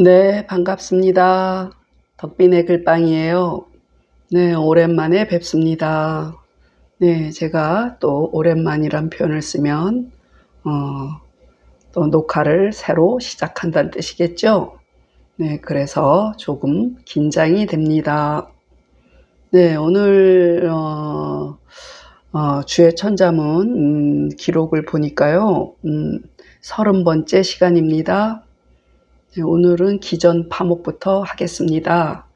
네, 반갑습니다. 덕빈의 글방이에요. 네, 오랜만에 뵙습니다. 네, 제가 또 오랜만이란 표현을 쓰면, 또 녹화를 새로 시작한다는 뜻이겠죠? 네, 그래서 조금 긴장이 됩니다. 네, 오늘, 주의 천자문, 기록을 보니까요, 30번째 시간입니다. 네, 오늘은 기전 파목부터 하겠습니다.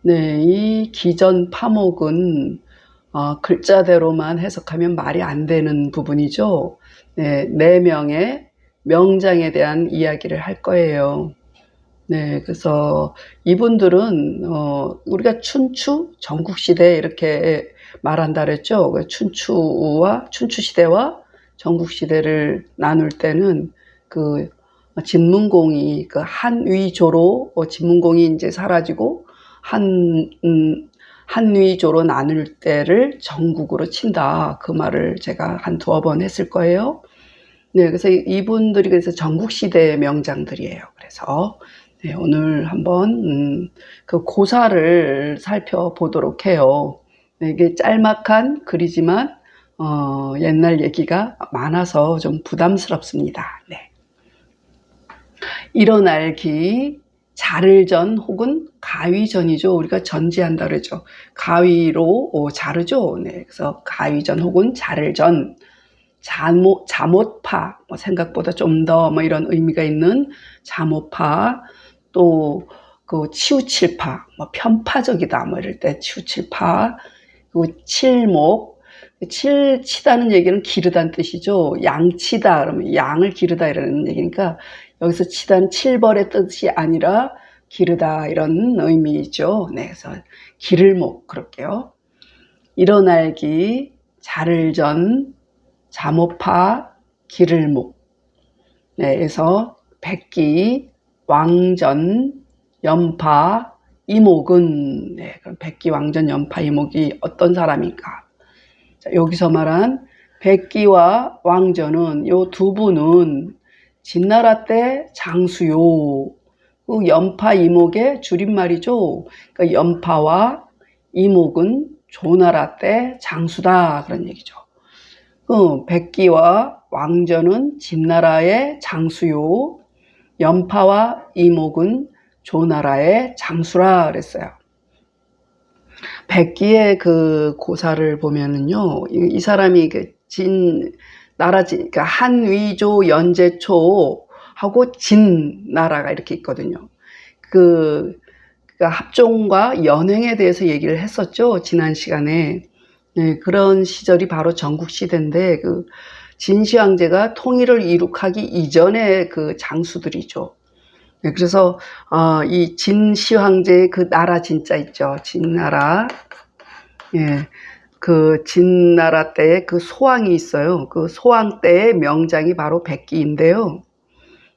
네, 이 기전 파목은 글자대로만 해석하면 말이 안 되는 부분이죠. 네, 네 명의 명장에 대한 이야기를 할 거예요. 네, 그래서 이분들은 우리가 춘추, 전국시대 이렇게 말한다 그랬죠. 춘추시대와 전국시대를 나눌 때는 그 진문공이 그 한위조로 진문공이 이제 사라지고 한위조로 나눌 때를 전국으로 친다. 그 말을 제가 한 두어 번 했을 거예요. 네, 그래서 이분들이 그래서 전국시대의 명장들이에요. 그래서 네, 오늘 한번 그 고사를 살펴보도록 해요. 네, 이게 짤막한 글이지만 옛날 얘기가 많아서 좀 부담스럽습니다. 네. 일어날기 자를전 혹은 가위전이죠. 우리가 전지한다 그러죠. 가위로 자르죠. 네, 그래서 가위전 혹은 자를전. 잠옷파, 생각보다 좀 더 이런 의미가 있는 잠옷파, 또 그 치우칠파, 편파적이다 이럴 때 치우칠파, 그리고 칠목, 치다는 얘기는 기르다는 뜻이죠. 양치다 그러면 양을 기르다 이라는 얘기니까 여기서 치다는 칠벌의 뜻이 아니라 기르다 이런 의미죠. 네, 그래서 기를목 그럴게요. 일어날기, 자를전, 잠옷파, 기를목. 네, 그래서 백기, 왕전, 연파, 이목은, 네, 그럼 백기, 왕전, 연파, 이목이 어떤 사람인가? 자, 여기서 말한 백기와 왕전은 요 두 분은 진나라 때 장수요. 그 연파, 이목의 줄임말이죠. 그러니까 연파와 이목은 조나라 때 장수다 그런 얘기죠. 백기와 왕전은 진나라의 장수요. 연파와 이목은 조나라의 장수라 그랬어요. 백기의 그 고사를 보면은요, 이 사람이 그러니까 한위조 연제초하고 진나라가 이렇게 있거든요. 그러니까 합종과 연횡에 대해서 얘기를 했었죠, 지난 시간에. 네, 그런 시절이 바로 전국시대인데, 진시황제가 통일을 이룩하기 이전의 그 장수들이죠. 네, 그래서, 이 진시황제의 그 나라 진자 있죠. 진나라. 예, 그 진나라 때에 그 소왕이 있어요. 그 소왕 때의 명장이 바로 백기인데요.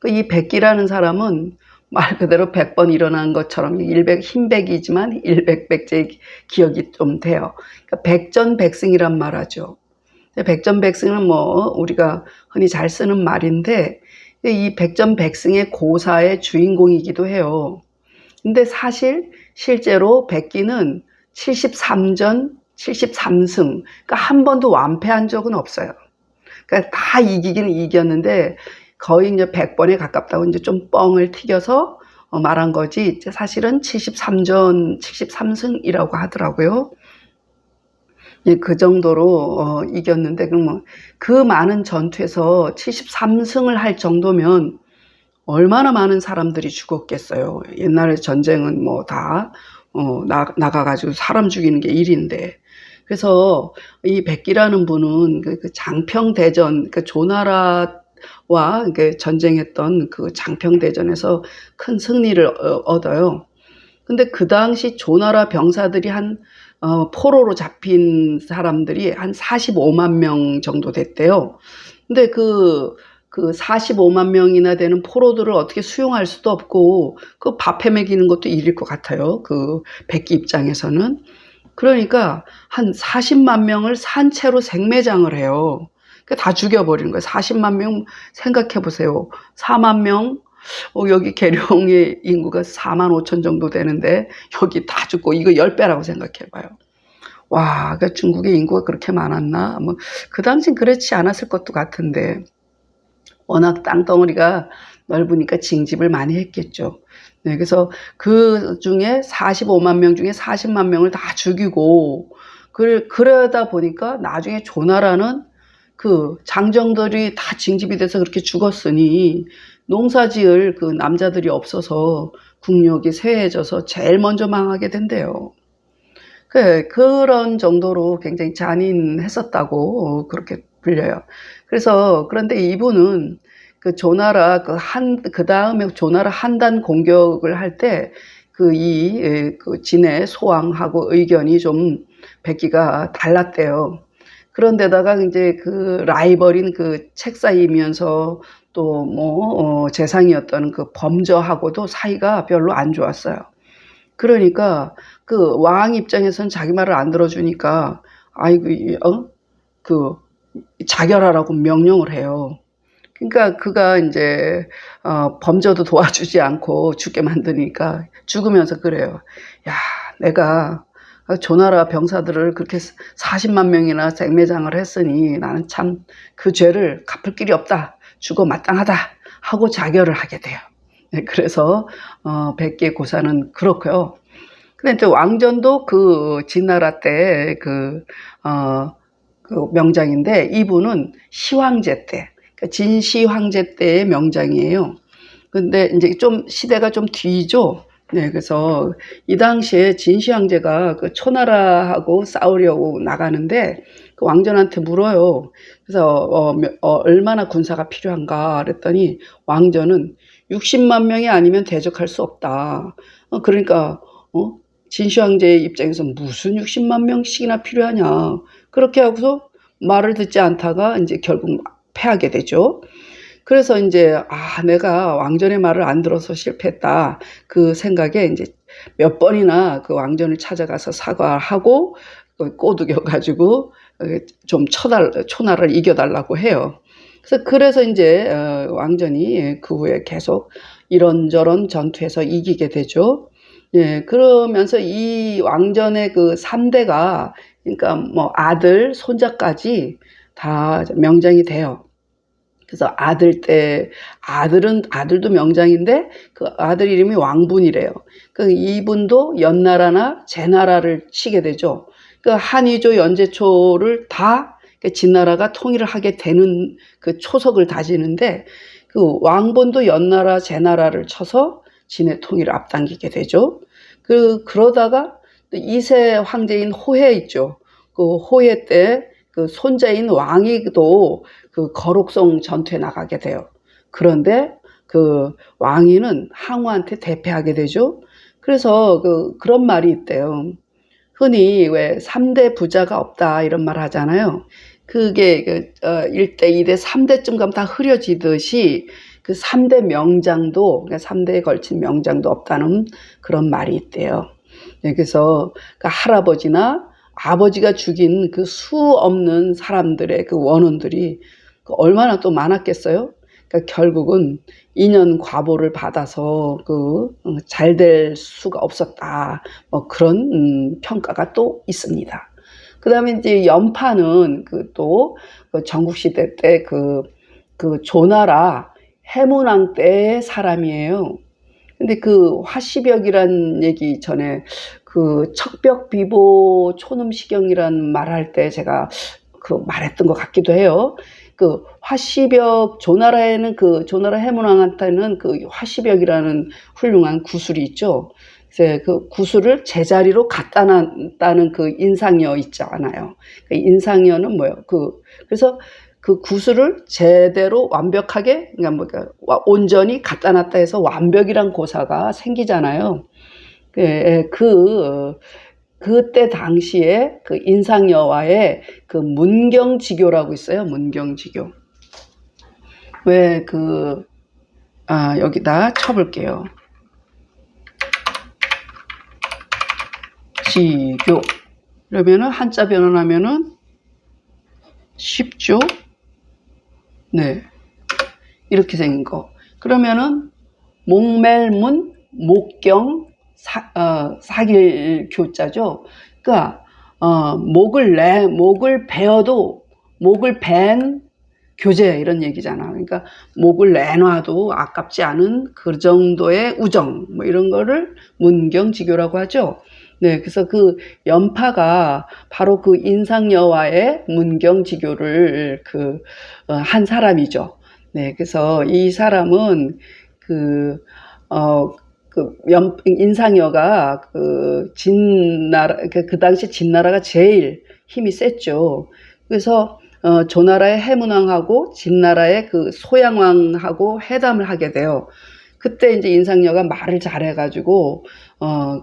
이 백기라는 사람은 말 그대로 100번 일어난 것처럼 흰백이지만 일백백제 기억이 좀 돼요. 그러니까 백전백승이란 말하죠. 백전백승은 우리가 흔히 잘 쓰는 말인데 이 백전백승의 고사의 주인공이기도 해요. 근데 실제로 백기는 73전 73승, 그러니까 한 번도 완패한 적은 없어요. 그러니까 다 이기기는 이겼는데 거의 이제 100번에 가깝다고 이제 좀 뻥을 튀겨서 말한 거지, 사실은 73전 73승이라고 하더라고요. 예, 그 정도로 이겼는데, 그럼 그 많은 전투에서 73승을 할 정도면 얼마나 많은 사람들이 죽었겠어요. 옛날에 전쟁은 다 나가가지고 사람 죽이는 게 일인데. 그래서 이 백기라는 분은 그 장평대전, 그 조나라와 전쟁했던 그 장평대전에서 큰 승리를 얻어요. 근데 그 당시 조나라 병사들이 포로로 잡힌 사람들이 한 45만 명 정도 됐대요. 근데 그 45만 명이나 되는 포로들을 어떻게 수용할 수도 없고, 그 밥해 먹이는 것도 일일 것 같아요. 그 백기 입장에서는. 그러니까 한 40만 명을 산채로 생매장을 해요. 다 죽여버리는 거예요. 40만 명 생각해 보세요. 4만 명, 여기 계룡의 인구가 45,000 정도 되는데 여기 다 죽고 이거 10배라고 생각해 봐요. 와, 그러니까 중국의 인구가 그렇게 많았나? 뭐 그 당시엔 그렇지 않았을 것도 같은데 워낙 땅덩어리가 넓으니까 징집을 많이 했겠죠. 네, 그래서 그 중에 45만 명 중에 40만 명을 다 죽이고 그러다 보니까 나중에 조나라는 그 장정들이 다 징집이 돼서 그렇게 죽었으니 농사지을 그 남자들이 없어서 국력이 쇠해져서 제일 먼저 망하게 된대요. 그런 정도로 굉장히 잔인했었다고 그렇게 불려요. 그런데 이분은 그 조나라 그 다음에 조나라 한단 공격을 할 때 그 진의 소왕하고 의견이 좀 백기가 달랐대요. 그런데다가 이제 그 라이벌인 그 책사이면서 또 뭐 재상이었던 그 범저하고도 사이가 별로 안 좋았어요. 그러니까 그 왕 입장에서는 자기 말을 안 들어주니까 아이고 그 자결하라고 명령을 해요. 그러니까 그가 이제 범저도 도와주지 않고 죽게 만드니까 죽으면서 그래요. 야, 내가 조나라 병사들을 그렇게 40만 명이나 생매장을 했으니 나는 참 그 죄를 갚을 길이 없다. 죽어 마땅하다. 하고 자결을 하게 돼요. 네, 그래서 백기의 고사는 그렇고요. 근데 또 왕전도 그 진나라 때 그 명장인데 이분은 시황제 때, 그러니까 진시 황제 때의 명장이에요. 근데 이제 좀 시대가 좀 뒤죠. 네, 그래서 이 당시에 진시 황제가 그 초나라하고 싸우려고 나가는데 그 왕전한테 물어요. 그래서 얼마나 군사가 필요한가 그랬더니 왕전은 60만 명이 아니면 대적할 수 없다. 그러니까 진시 황제의 입장에서 무슨 60만 명씩이나 필요하냐. 그렇게 하고서 말을 듣지 않다가 이제 결국 패하게 되죠. 그래서 이제 내가 왕전의 말을 안 들어서 실패했다. 그 생각에 이제 몇 번이나 그 왕전을 찾아가서 사과하고 꼬드겨 가지고 좀 초나라를 이겨달라고 해요. 그래서 이제 왕전이 그 후에 계속 이런저런 전투에서 이기게 되죠. 예, 그러면서 이 왕전의 그 3대가 그러니까 뭐 아들, 손자까지 다 명장이 돼요. 그래서 아들도 명장인데 그 아들 이름이 왕분이래요. 그 이분도 연나라나 제나라를 치게 되죠. 그 한의조, 연제초를 다 진나라가 통일을 하게 되는 그 초석을 다지는데 그 왕분도 연나라, 제나라를 쳐서 진의 통일을 앞당기게 되죠. 그러다가 또 2세 황제인 호해 있죠. 그 호해 때 그 손자인 왕이도 그 거록성 전투에 나가게 돼요. 그런데 그 왕이는 항우한테 대패하게 되죠. 그래서 그런 말이 있대요. 흔히 왜 3대 부자가 없다 이런 말 하잖아요. 그게 1대, 2대, 3대쯤 가면 다 흐려지듯이 그 3대 명장도, 그러니까 3대에 걸친 명장도 없다는 그런 말이 있대요. 네, 그래서 그 할아버지나 아버지가 죽인 그 수 없는 사람들의 그 원혼들이 얼마나 또 많았겠어요? 그러니까 결국은 인연 과보를 받아서 잘 될 수가 없었다. 뭐 그런 평가가 또 있습니다. 그다음에 이제 연파는 또 전국시대 때 그 조나라 해문왕 때의 사람이에요. 근데 그 화시벽이란 얘기 전에 그 척벽비보 초놈시경이란 말할 때 제가 말했던 것 같기도 해요. 그 화시벽 조나라에는 그 조나라 해문왕한테는 그 화시벽이라는 훌륭한 구슬이 있죠. 그래서 그 구슬을 제자리로 갖다 놨다는 그 인상여 있잖아요. 그 인상여는 뭐예요? 그래서 그 구슬을 제대로 완벽하게 그러니까 온전히 갖다 놨다 해서 완벽이란 고사가 생기잖아요. 그때 당시에 그 인상여와의 그 문경지교라고 있어요. 문경지교. 여기다 쳐볼게요. 지교. 그러면은 한자 변환하면은 쉽죠? 네. 이렇게 생긴 거. 그러면은 목멜문, 목경, 사길 교자죠. 그러니까 목을 베어도 목을 벤 교제 이런 얘기잖아. 그러니까 목을 내놔도 아깝지 않은 그 정도의 우정 뭐 이런 거를 문경지교라고 하죠. 네, 그래서 그 연파가 바로 그 인상여와의 문경지교를 한 사람이죠. 네, 그래서 이 사람은 그, 어, 인상여가 진나라, 그 당시 진나라가 제일 힘이 셌죠. 그래서 조나라의 해문왕하고 진나라의 그 소양왕하고 회담을 하게 돼요. 그때 이제 인상여가 말을 잘해가지고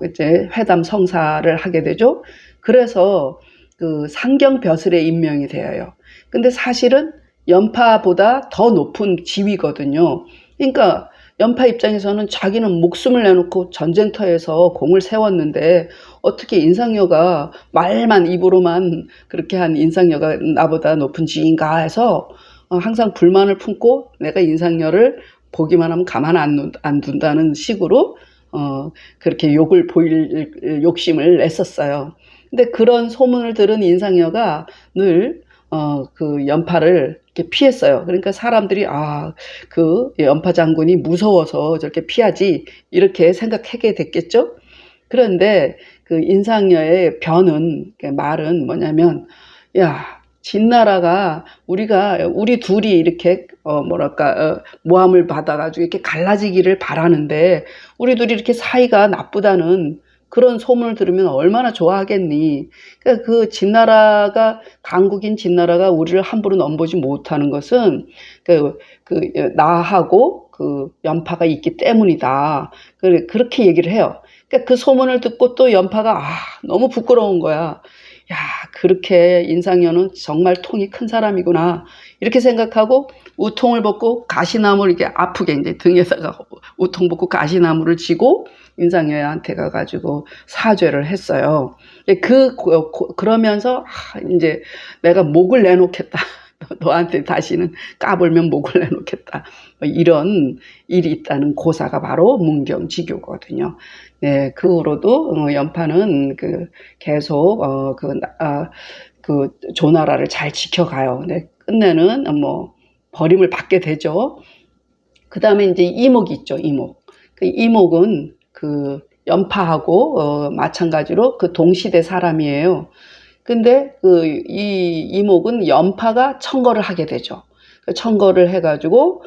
이제 회담 성사를 하게 되죠. 그래서 그 상경벼슬에 임명이 되어요. 근데 사실은 연파보다 더 높은 지위거든요. 그러니까 연파 입장에서는 자기는 목숨을 내놓고 전쟁터에서 공을 세웠는데 어떻게 인상여가 말만 입으로만 그렇게 한 인상여가 나보다 높은 지위인가 해서 항상 불만을 품고 내가 인상여를 보기만 하면 가만 안 둔다는 식으로 그렇게 욕을 보일 욕심을 냈었어요. 근데 그런 소문을 들은 인상여가 늘 그 연파를 이렇게 피했어요. 그러니까 사람들이 그 연파 장군이 무서워서 저렇게 피하지 이렇게 생각하게 됐겠죠. 그런데 그 인상여의 말은 뭐냐면, 야, 진나라가 우리 둘이 이렇게 모함을 받아가지고 이렇게 갈라지기를 바라는데 우리 둘이 이렇게 사이가 나쁘다는 그런 소문을 들으면 얼마나 좋아하겠니? 그러니까 그 진나라가 강국인 진나라가 우리를 함부로 넘보지 못하는 것은 나하고 그 연파가 있기 때문이다. 그렇게 얘기를 해요. 그러니까 그 소문을 듣고 또 연파가 너무 부끄러운 거야. 야, 그렇게 인상여는 정말 통이 큰 사람이구나. 이렇게 생각하고 우통을 벗고 가시나무를 이렇게 아프게 이제 등에다가 우통 벗고 가시나무를 쥐고 인상여한테 가가지고 사죄를 했어요. 그러면서 이제 내가 목을 내놓겠다. 너한테 다시는 까불면 목을 내놓겠다. 이런 일이 있다는 고사가 바로 문경지교거든요. 네, 그 후로도 연파는 계속 조나라를 잘 지켜가요. 네, 끝내는 버림을 받게 되죠. 그 다음에 이제 이목이 있죠. 이목. 그 이목은 연파하고 마찬가지로 동시대 사람이에요. 근데 이 이목은 연파가 청거를 하게 되죠. 청거를 해가지고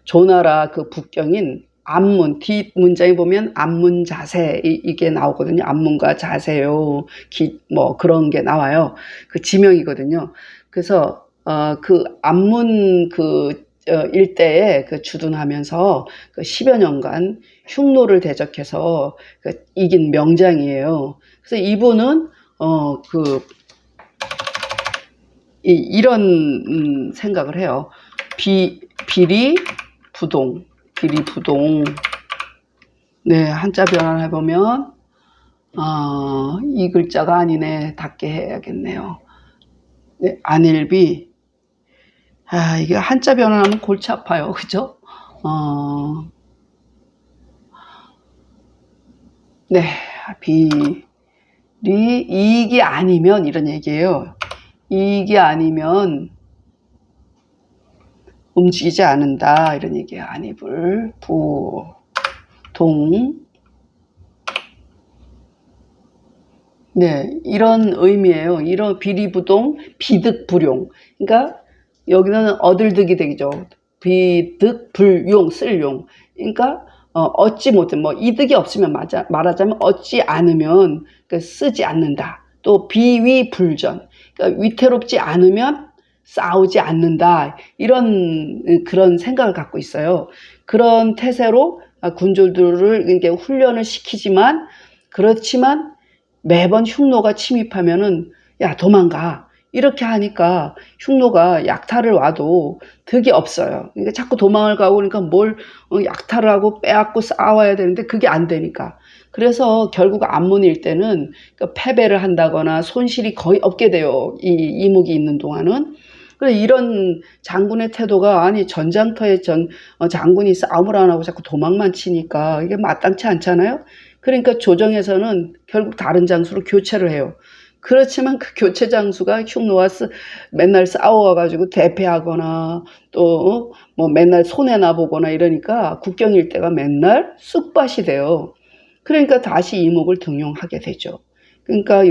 조나라 북경인 암문, 뒷문장에 보면 암문자세 이게 나오거든요. 암문과 자세요, 그런 게 나와요. 그 지명이거든요. 그래서 암문 일대에 주둔하면서 10여 년간 흉노를 대적해서 이긴 명장이에요. 그래서 이분은 이런 생각을 해요. 비리부동. 네, 한자 변환을 해보면 이 글자가 아니네. 닫게 해야겠네요. 네, 안일비. 이게 한자 변환하면 골치 아파요. 그죠? 네, 이익이 아니면 이런 얘기예요. 이익이 아니면 움직이지 않는다 이런 얘기예요. 안입을 부동. 네, 이런 의미예요. 이런 비리부동, 비득불용. 그러니까 여기는 어들득이 되죠. 비득불용, 쓸용. 그러니까 얻지 못해 이득이 없으면 말하자면 얻지 않으면 쓰지 않는다. 또 비위불전. 그러니까 위태롭지 않으면 싸우지 않는다. 그런 생각을 갖고 있어요. 그런 태세로 군졸들을 이렇게 훈련을 시키지만 그렇지만 매번 흉노가 침입하면은 야 도망가 이렇게 하니까 흉노가 약탈을 와도 득이 없어요. 그러니까 자꾸 도망을 가고 그러니까 뭘 약탈을 하고 빼앗고 싸워야 되는데 그게 안 되니까. 그래서 결국 암문일 때는 패배를 한다거나 손실이 거의 없게 돼요. 이 이목이 있는 동안은. 그래 이런 장군의 태도가 아니 전장터에 장군이 싸움을 안 하고 자꾸 도망만 치니까 이게 마땅치 않잖아요. 그러니까 조정에서는 결국 다른 장수로 교체를 해요. 그렇지만 그 교체 장수가 흉노와 맨날 싸워가지고 대패하거나 또 뭐 맨날 손해나 보거나 이러니까 국경 일대가 맨날 쑥밭이 돼요. 그러니까 다시 이목을 등용하게 되죠. 그러니까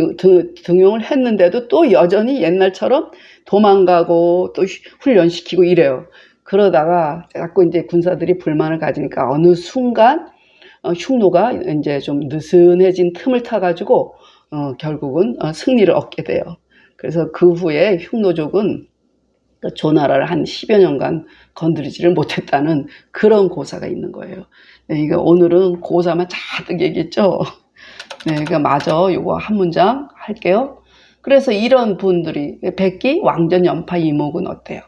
등용을 했는데도 또 여전히 옛날처럼 도망가고 또 훈련시키고 이래요. 그러다가 자꾸 이제 군사들이 불만을 가지니까 어느 순간 흉노가 이제 좀 느슨해진 틈을 타가지고 결국은 승리를 얻게 돼요. 그래서 그 후에 흉노족은 조나라를 한 10여 년간 건드리지를 못했다는 그런 고사가 있는 거예요. 네, 이거 오늘은 고사만 잔뜩 얘기했죠. 네, 그러니까 마저 요거 한 문장 할게요. 그래서 이런 분들이 백기 왕전 연파 이목은 어때요?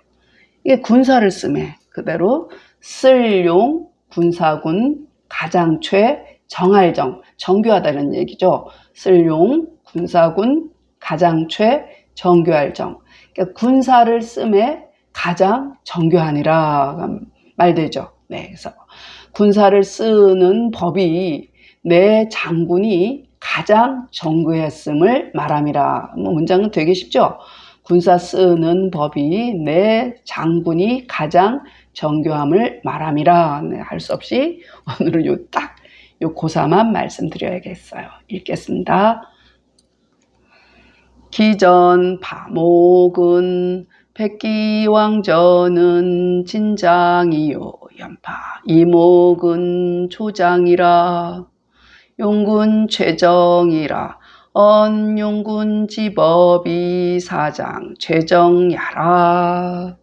이게 군사를 쓰매 그대로 쓸용 군사군 가장최 정할정 정교하다는 얘기죠. 쓸용 군사군 가장최 정교할정. 그러니까 군사를 쓰매 가장 정교하니라 말되죠. 네, 그래서 군사를 쓰는 법이 내 장군이 가장 정교했음을 말함이라. 뭐 문장은 되게 쉽죠. 군사 쓰는 법이 내 장군이 가장 정교함을 말함이라. 네, 할 수 없이 오늘은 요 고사만 말씀드려야겠어요. 읽겠습니다. 기전 파목은 백기왕전은 진장이요 연파 이목은 조장이라 용군 최정이라 언용군 지법이 사장 최정야라.